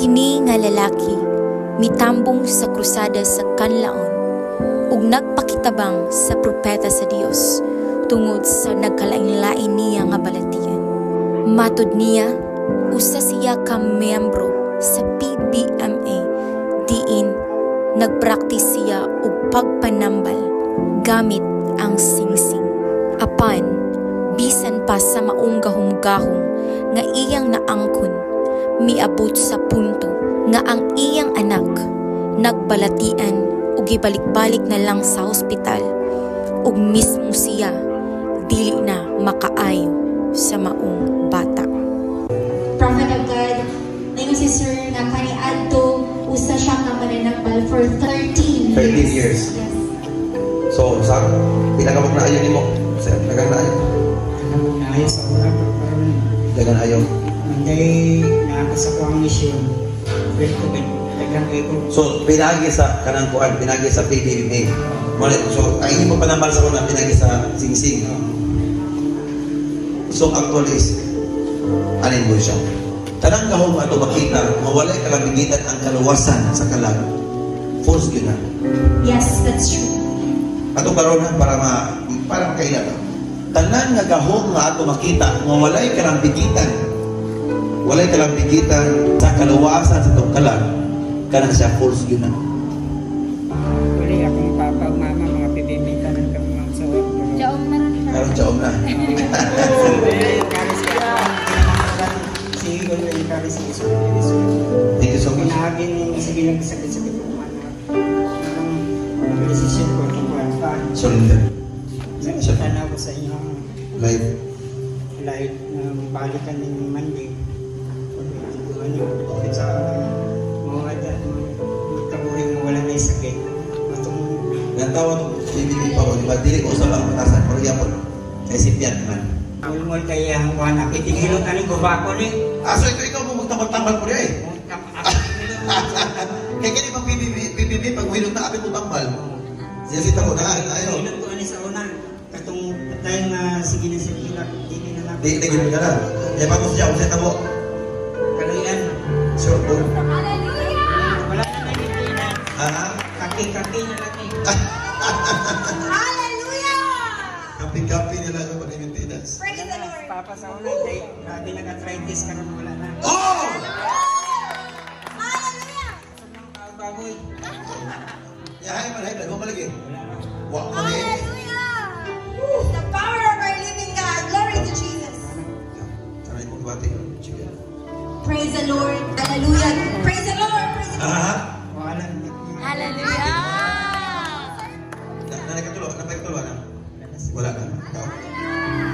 Kini nga lalaki mitambong sa krusada sa kanlaon ug nagpakitabang sa propeta sa Dios tungod sa nagkalain-lain niya nga balatian. Matud niya, usa siya ka miyembro sa PBMA diin nagpraktis siya og pagpanambal gamit ang singsing. Apan, bisan pa sa maong gahum-gahom nga iyang naangkon, miabot sa punto nga ang iyang anak nagbalatian ug gibalik-balik na lang sa hospital ug mismo siya dili na makaayo sa maong bata. Prophet of God, ngayon si Sir nga kaniadto usa siya ka mananambal for 13 years. Yes. So, sa pinakamok na ayaw ni mo? Sa dagang na ayaw? Dagang na ayaw sa una. Dagang ayaw? Hindi, nakakasa ko ang mission. Dagang ayaw ko. So, pinagi sa kanang kuan, pinagi sa PBMA. So, ang hindi mo panambal sa una, pinagi sa singsing. So, actually is, alin mo siya? Tanang kahong ato makita, mawalay kalabigitan ang kaluwasan sa kalag. False yun na. Yes, that's true. Ato karon para makailan. Tanan nga gahong nga ato makita, mawalay kalambigitan. Walay kalambigitan sa kaluwasan sa itong kalag. Kanang siya false yun na. Wala akong papa, mama, mga pipimitan ng kamang sa work. Jaom na rin. Karon siya na. Thank you so much. Pinahagin yung sige lang sakit-sakit ko man. Ang decision ko ito ko ang pa. Surrender. Sana ko sa inyong Life. life na balikan ng Monday. Ano yung sa mga tabuhin mo wala na sakit. Natawa to, PBB pa ko, di ba? Dili ko sa lang matasan, pero yapon. Kaya si Piat man. Ulmol kaya ang kuha na. Pitigilot ka ni gubako ni. So ikaw mo magtambal-tambal ko rin eh. Kaya kaya ibang PBB, pag wilot na apit mo tambal. Siyasita ko na, ayaw. Pilot ko ani sa una. Katong patay nga sige na sa ilak. Hindi na lang. Di gano'n ka na. Kaya pa mo siya, kung siyata mo. Kaluyan. Sure po. Hallelujah! Wala na nalitinan. Kaki-kaki na lang eh. Hallelujah! Kapi-kapi nila ang pag-imitinas. Praise the Lord. Papa sa una, dahil nag-arthritis ka rin wala na. Oh! Hallelujah! Bagoy. Yahay man, hay, mo malagi. Wala na. Wak mo na eh. Hallelujah! The power of our living God. Glory to Jesus. Sanay mo bati. Praise the Lord. Hallelujah. Praise the Lord. Praise the Lord. Wala na. Hallelujah. Napagtulo na. Wala na.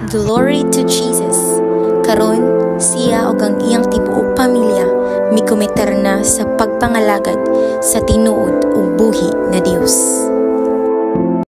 Glory to Jesus. Karon siya ug ang iyang tibuok pamilya mikometer na sa pagpangalagad sa tinuod ug buhi nga Dios.